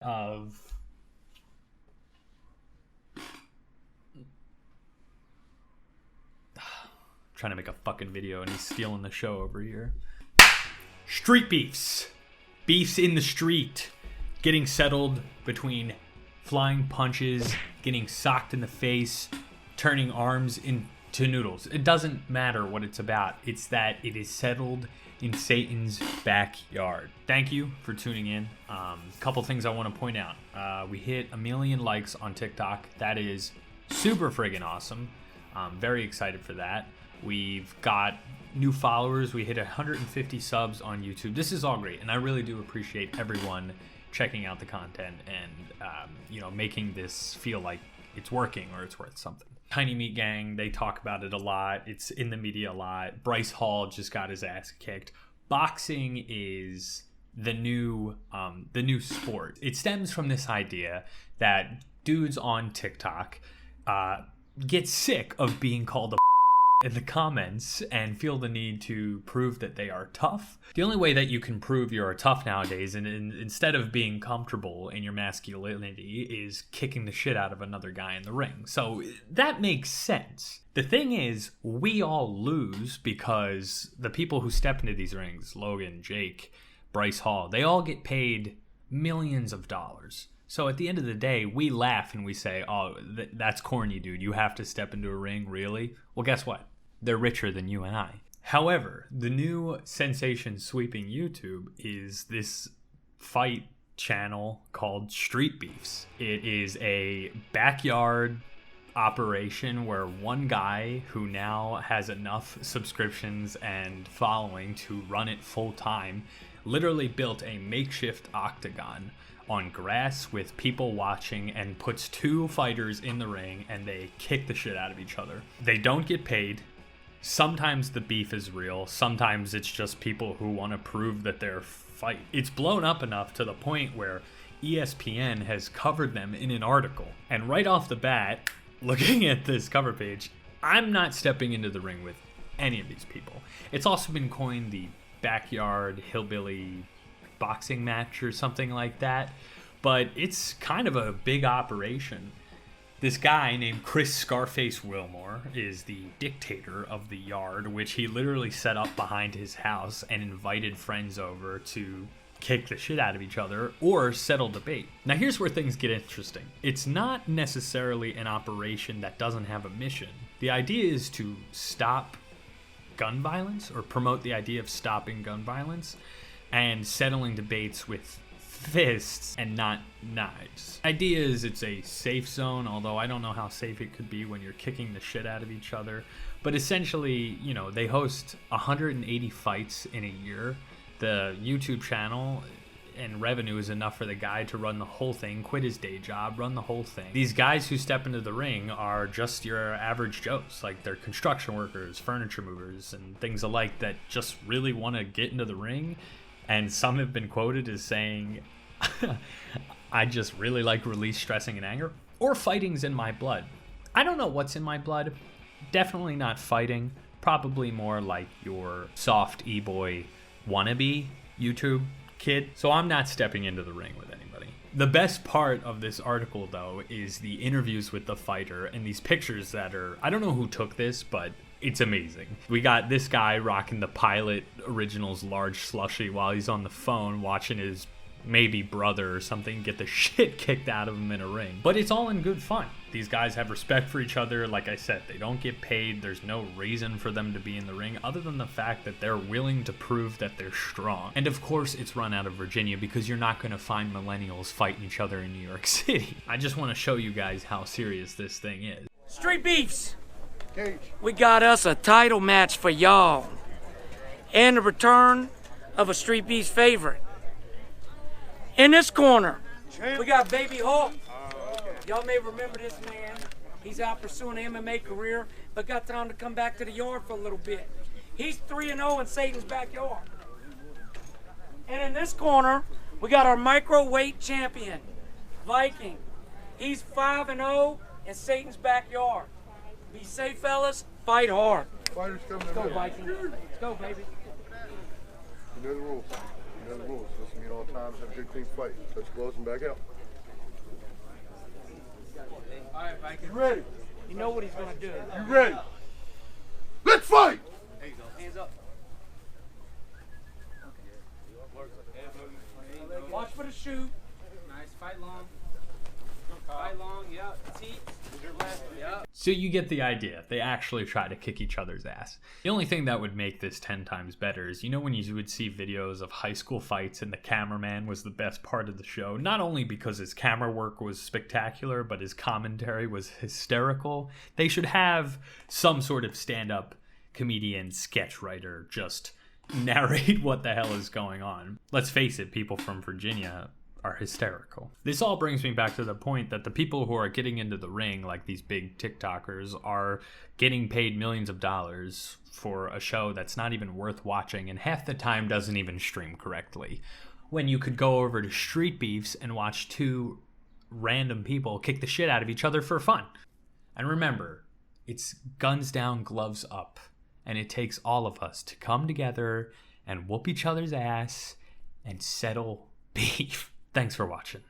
of trying to make a fucking video and he's stealing the show over here. Street beefs. Beefs in the street. Getting settled between flying punches, getting socked in the face, turning arms into noodles. It doesn't matter what it's about. It's that it is settled in Satan's backyard. Thank you for tuning in. Couple things I want to point out. We hit 1 million likes on TikTok. That is super friggin' awesome. Very excited for that. We've got new followers. We hit 150 subs on YouTube. This is all great, and I really do appreciate everyone checking out the content and making this feel like it's working or it's worth something. Tiny Meat Gang, they talk about it a lot. It's in the media a lot. Bryce Hall just got his ass kicked. Boxing is the new sport. It stems from this idea that dudes on TikTok get sick of being called a in the comments and feel the need to prove that they are tough. The only way that you can prove you're tough nowadays, and instead of being comfortable in your masculinity, is kicking the shit out of another guy in the ring. So that makes sense. The thing is, we all lose because the people who step into these rings, Logan, Jake, Bryce Hall, they all get paid millions of dollars. So at the end of the day, we laugh and we say, oh, that's corny, dude. You have to step into a ring, really? Well, guess what? They're richer than you and I. However, the new sensation sweeping YouTube is this fight channel called Street Beefs. It is a backyard operation where one guy who now has enough subscriptions and following to run it full time literally built a makeshift octagon on grass with people watching and puts 2 fighters in the ring and they kick the shit out of each other. They don't get paid. Sometimes the beef is real. Sometimes it's just people who want to prove that they're fight. It's blown up enough to the point where ESPN has covered them in an article. And right off the bat, looking at this cover page, I'm not stepping into the ring with any of these people. It's also been coined the backyard hillbilly boxing match or something like that, but it's kind of a big operation. This guy named Chris Scarface Wilmore is the dictator of the yard, which he literally set up behind his house and invited friends over to kick the shit out of each other or settle debate. Now here's where things get interesting. It's not necessarily an operation that doesn't have a mission. The idea is to stop gun violence or promote the idea of stopping gun violence and settling debates with fists and not knives. Idea is it's a safe zone, although I don't know how safe it could be when you're kicking the shit out of each other. But essentially, they host 180 fights in a year. The YouTube channel and revenue is enough for the guy to run the whole thing, quit his day job, run the whole thing. These guys who step into the ring are just your average Joes. Like, they're construction workers, furniture movers, and things alike that just really want to get into the ring. And some have been quoted as saying, I just really like release stressing and anger, or fighting's in my blood. I don't know what's in my blood. Definitely not fighting. Probably more like your soft e-boy wannabe YouTube kid. So I'm not stepping into the ring with anybody. The best part of this article, though, is the interviews with the fighter and these pictures that are, I don't know who took this, but it's amazing. We got this guy rocking the Pilot Originals large slushie while he's on the phone watching his maybe brother or something get the shit kicked out of him in a ring. But it's all in good fun. These guys have respect for each other. Like I said, they don't get paid. There's no reason for them to be in the ring other than the fact that they're willing to prove that they're strong. And of course, it's run out of Virginia because you're not going to find millennials fighting each other in New York City. I just want to show you guys how serious this thing is. Street Beefs! We got us a title match for y'all. And the return of a Street Beefs favorite. In this corner, we got Baby Hulk. Y'all may remember this man. He's out pursuing an MMA career, but got time to come back to the yard for a little bit. He's 3-0 in Satan's backyard. And in this corner, we got our microweight champion, Viking. He's 5-0 in Satan's backyard. Be safe, fellas. Fight hard. Fighters coming. Let's go, Viking. Let's go, baby. You know the rules. You know the rules. Listen to me at all times. Have a good, clean fight. Touch gloves and back out. All right, Viking. You ready? You know what he's gonna do. You ready? Let's fight! There you go. Hands up. Watch for the shoot. Nice. Fight long. Fight long. Yep. Teeth. With your left. Yep. So you get the idea. They actually try to kick each other's ass. The only thing that would make this 10 times better is, you know, when you would see videos of high school fights and the cameraman was the best part of the show, not only because his camera work was spectacular, but his commentary was hysterical. They should have some sort of stand-up comedian sketch writer just narrate what the hell is going on. Let's face it, people from Virginia are hysterical. This all brings me back to the point that the people who are getting into the ring, like these big TikTokers, are getting paid millions of dollars for a show that's not even worth watching and half the time doesn't even stream correctly. When you could go over to Street Beefs and watch two random people kick the shit out of each other for fun. And remember, it's guns down, gloves up. And it takes all of us to come together and whoop each other's ass and settle beef. Thanks for watching.